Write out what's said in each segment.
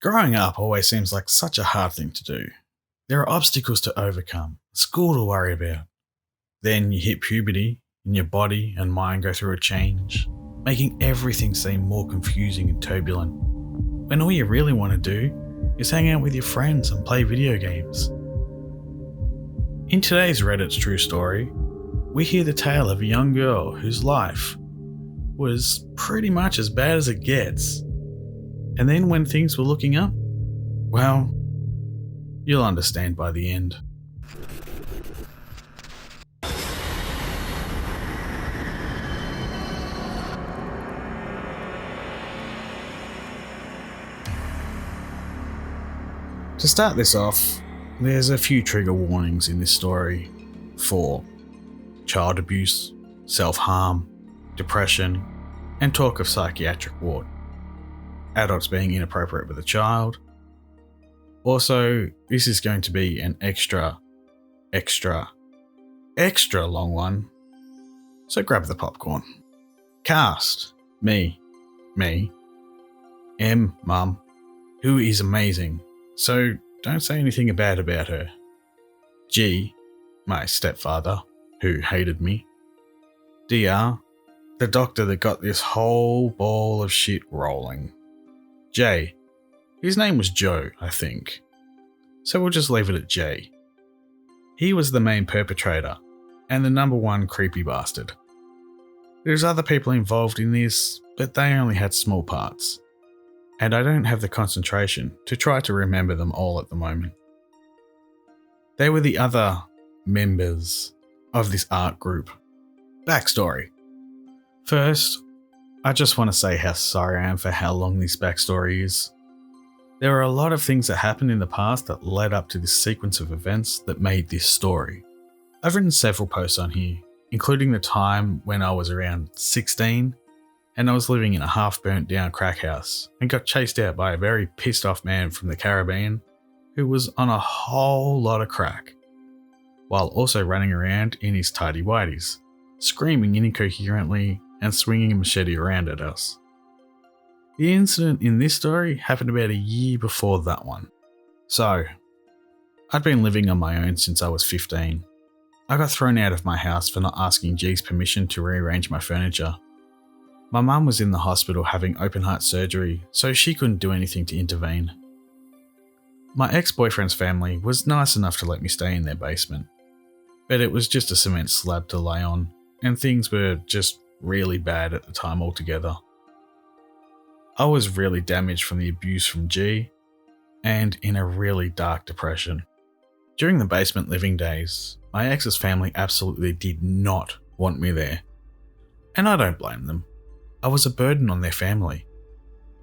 Growing up always seems like such a hard thing to do. There are obstacles to overcome, school to worry about. Then you hit puberty, and your body and mind go through a change, making everything seem more confusing and turbulent, when all you really want to do is hang out with your friends and play video games. In today's Reddit's True Story, we hear the tale of a young girl whose life was pretty much as bad as it gets. And then when things were looking up, well, you'll understand by the end. To start this off, there's a few trigger warnings in this story for child abuse, self-harm, depression, and talk of psychiatric ward. Adults being inappropriate with a child. Also, this is going to be an extra long one, so grab the popcorn. Cast: me, M, Mum, who is amazing, so don't say anything bad about her. G, my stepfather, who hated me. DR, the doctor that got this whole ball of shit rolling. J, his name was Joe, I think, so we'll just leave it at J. He was the main perpetrator and the number one creepy bastard. There's other people involved in this, but they only had small parts, and I don't have the concentration to try to remember them all at the moment. They were the other members of this art group. Backstory. First, I just want to say how sorry I am for how long this backstory is. There are a lot of things that happened in the past that led up to this sequence of events that made this story. I've written several posts on here, including the time when I was around 16 and I was living in a half burnt down crack house and got chased out by a very pissed off man from the Caribbean who was on a whole lot of crack, while also running around in his tidy whities, screaming incoherently and swinging a machete around at us. The incident in this story happened about a year before that one. So, I'd been living on my own since I was 15. I got thrown out of my house for not asking G's permission to rearrange my furniture. My mum was in the hospital having open heart surgery, so she couldn't do anything to intervene. My ex-boyfriend's family was nice enough to let me stay in their basement, but it was just a cement slab to lay on, and things were just really bad at the time altogether. I was really damaged from the abuse from G and in a really dark depression. During the basement living days, my ex's family absolutely did not want me there, and I don't blame them. I was a burden on their family.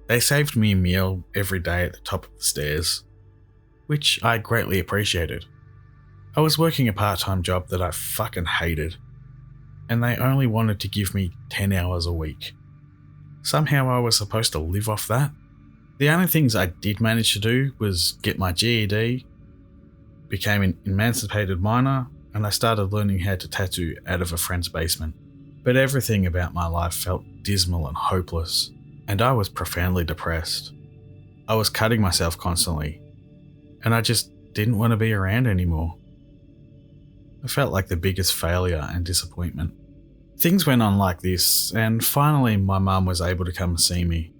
They saved me a meal every day at the top of the stairs, which I greatly appreciated. I was working a part-time job that I fucking hated, and they only wanted to give me 10 hours a week. Somehow I was supposed to live off that. The only things I did manage to do was get my GED, became an emancipated minor, and I started learning how to tattoo out of a friend's basement. But everything about my life felt dismal and hopeless, and I was profoundly depressed. I was cutting myself constantly, and I just didn't want to be around anymore. I felt like the biggest failure and disappointment. Things went on like this, and finally my mum was able to come and see me.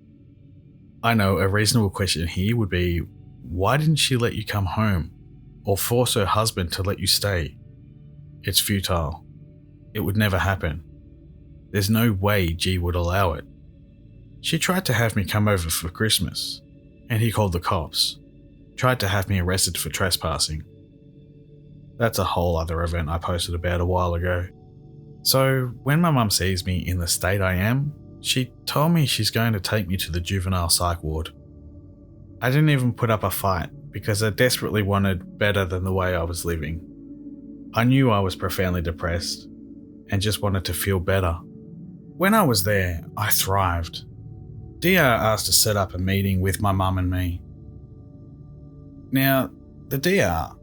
I know a reasonable question here would be, why didn't she let you come home, or force her husband to let you stay? It's futile. It would never happen. There's no way G would allow it. She tried to have me come over for Christmas, and he called the cops. Tried to have me arrested for trespassing. That's a whole other event I posted about a while ago. So when my mum sees me in the state I am, she told me she's going to take me to the juvenile psych ward. I didn't even put up a fight because I desperately wanted better than the way I was living. I knew I was profoundly depressed and just wanted to feel better. When I was there, I thrived. DR asked to set up a meeting with my mum and me. Now, the DR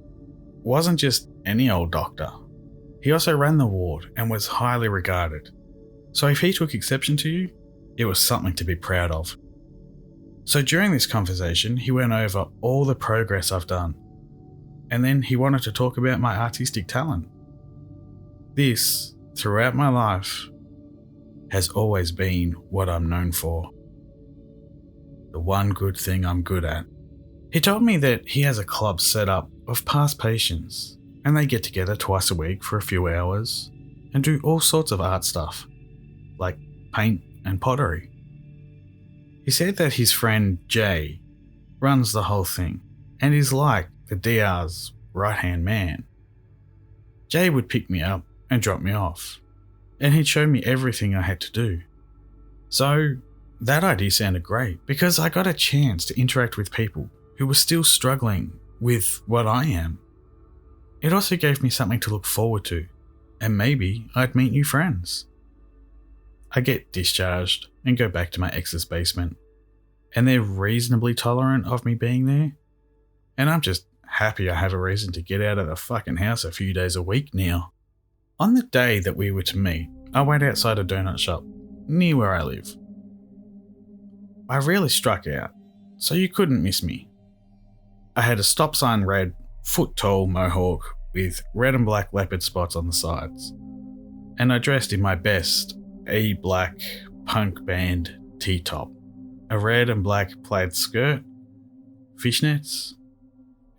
wasn't just any old doctor. He also ran the ward and was highly regarded. So if he took exception to you, it was something to be proud of. So during this conversation, he went over all the progress I've done. And then he wanted to talk about my artistic talent. This, throughout my life, has always been what I'm known for. The one good thing I'm good at. He told me that he has a club set up of past patients, and they get together twice a week for a few hours and do all sorts of art stuff, like paint and pottery. He said that his friend Jay runs the whole thing and is like the DR's right-hand man. Jay would pick me up and drop me off, and he'd show me everything I had to do. So that idea sounded great because I got a chance to interact with people who were still struggling with what I am. It also gave me something to look forward to, and maybe I'd meet new friends. I get discharged and go back to my ex's basement, and they're reasonably tolerant of me being there, and I'm just happy I have a reason to get out of the fucking house a few days a week now. On the day that we were to meet, I went outside a donut shop near where I live. I really struck out, so you couldn't miss me. I had a stop sign red, foot-tall mohawk with red and black leopard spots on the sides, and I dressed in my best black punk band T-top, a red and black plaid skirt, fishnets,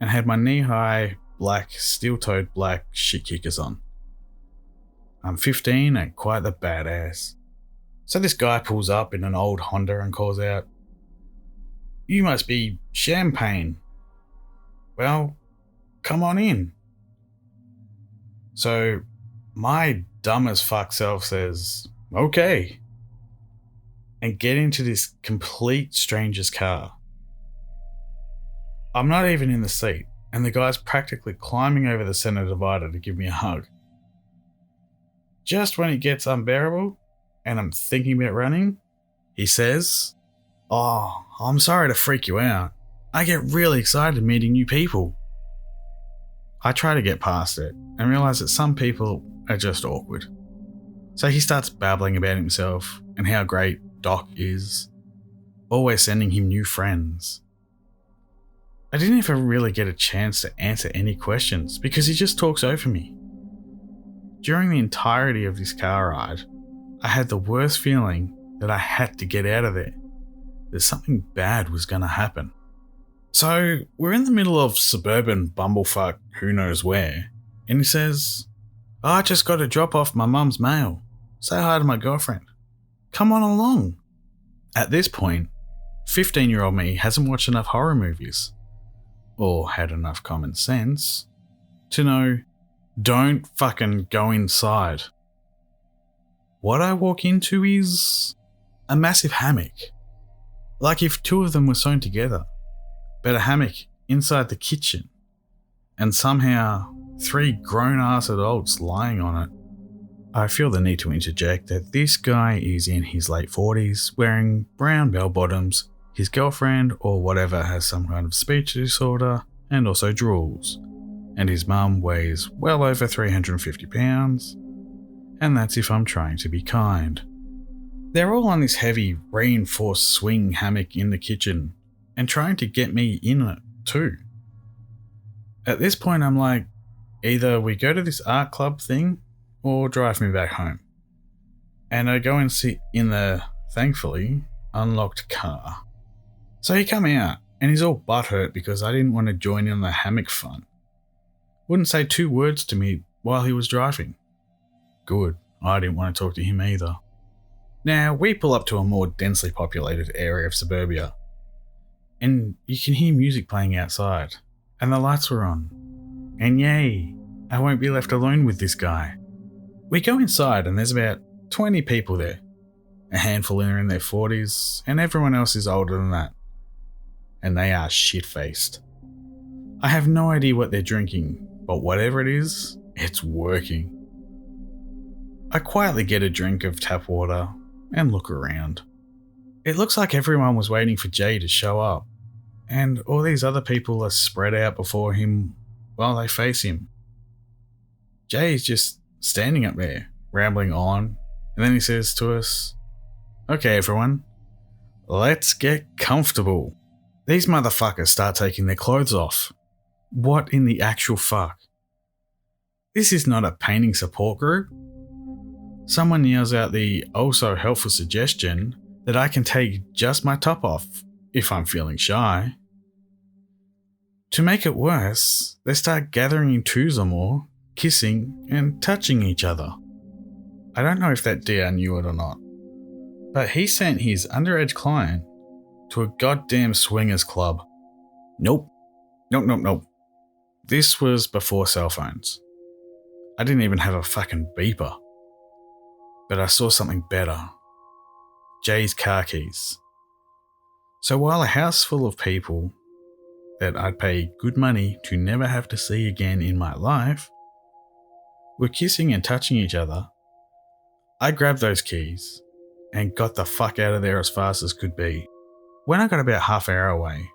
and had my knee-high black steel-toed black shit kickers on. I'm 15 and quite the badass. So this guy pulls up in an old Honda and calls out, "You must be Champagne. Well, come on in." So my dumb as fuck self says, "Okay," and get into this complete stranger's car. I'm not even in the seat, and the guy's practically climbing over the center divider to give me a hug. Just when it gets unbearable, and I'm thinking about running, he says, "Oh, I'm sorry to freak you out. I get really excited meeting new people." I try to get past it and realize that some people are just awkward. So he starts babbling about himself and how great Doc is, always sending him new friends. I didn't even really get a chance to answer any questions because he just talks over me. During the entirety of this car ride, I had the worst feeling that I had to get out of there. That something bad was going to happen. So we're in the middle of suburban bumblefuck who knows where, and he says, "I just got to drop off my mum's mail. Say hi to my girlfriend. Come on along." At this point, 15-year-old me hasn't watched enough horror movies, or had enough common sense, to know, don't fucking go inside. What I walk into is a massive hammock. Like if two of them were sewn together, but a hammock inside the kitchen, and somehow 3 grown-ass adults lying on it. I feel the need to interject that this guy is in his late 40s, wearing brown bell-bottoms, his girlfriend or whatever has some kind of speech disorder, and also drools, and his mum weighs well over 350 pounds, and that's if I'm trying to be kind. They're all on this heavy, reinforced swing hammock in the kitchen, and trying to get me in it too. At this point I'm like, either we go to this art club thing, or drive me back home. And I go and sit in the, thankfully, unlocked car. So he come out, and he's all butthurt because I didn't want to join in the hammock fun. Wouldn't say 2 words to me while he was driving. Good, I didn't want to talk to him either. Now, we pull up to a more densely populated area of suburbia, and you can hear music playing outside, and the lights were on. And yay, I won't be left alone with this guy. We go inside and there's about 20 people there. A handful are in their 40s, and everyone else is older than that. And they are shit-faced. I have no idea what they're drinking, but whatever it is, it's working. I quietly get a drink of tap water and look around. It looks like everyone was waiting for Jay to show up, and all these other people are spread out before him while they face him. Jay is just standing up there, rambling on, and then he says to us, "Okay everyone, Let's get comfortable. These motherfuckers start taking their clothes off. What in the actual fuck? This is not a painting support group. Someone yells out the also helpful suggestion that I can take just my top off if I'm feeling shy. To make it worse, they start gathering in twos or more, kissing and touching each other. I don't know if that DR knew it or not, but he sent his underage client to a goddamn swingers club. Nope. This was before cell phones. I didn't even have a fucking beeper. But I saw something better. Jay's car keys. So while a house full of people that I'd pay good money to never have to see again in my life were kissing and touching each other, I grabbed those keys and got the fuck out of there as fast as could be. When I got about half an hour away,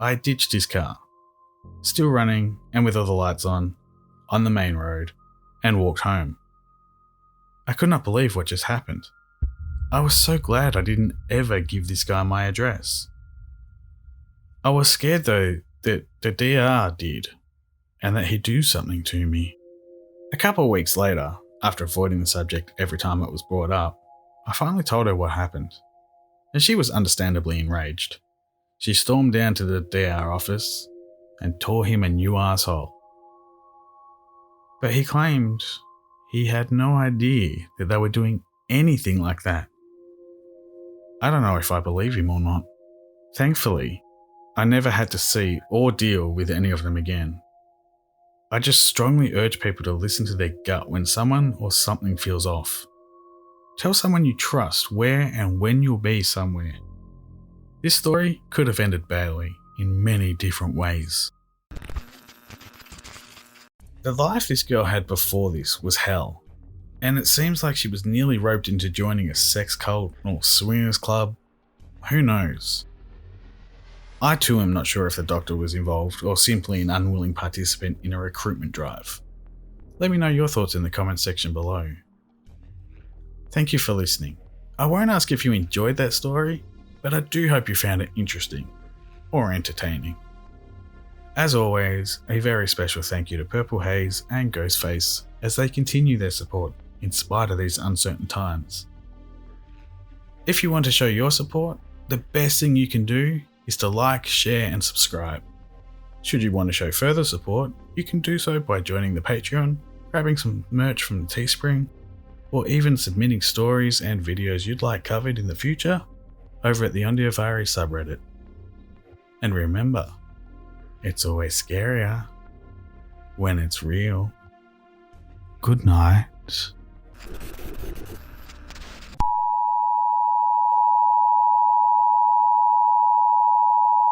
I ditched his car, still running and with all the lights on the main road, and walked home. I could not believe what just happened. I was so glad I didn't ever give this guy my address. I was scared though that the DR did, and that he'd do something to me. A couple of weeks later, after avoiding the subject every time it was brought up, I finally told her what happened, and she was understandably enraged. She stormed down to the DR office and tore him a new asshole. But he claimed he had no idea that they were doing anything like that. I don't know if I believe him or not. Thankfully, I never had to see or deal with any of them again. I just strongly urge people to listen to their gut when someone or something feels off. Tell someone you trust where and when you'll be somewhere. This story could have ended badly in many different ways. The life this girl had before this was hell, and it seems like she was nearly roped into joining a sex cult or swingers club. Who knows? I too am not sure if the doctor was involved or simply an unwilling participant in a recruitment drive. Let me know your thoughts in the comments section below. Thank you for listening. I won't ask if you enjoyed that story, but I do hope you found it interesting or entertaining. As always, a very special thank you to Purple Haze and Ghostface as they continue their support in spite of these uncertain times. If you want to show your support, the best thing you can do is to like, share and subscribe. Should you want to show further support, you can do so by joining the Patreon, grabbing some merch from Teespring, or even submitting stories and videos you'd like covered in the future over at the Ondiovari subreddit. And remember, it's always scarier when it's real. Good night.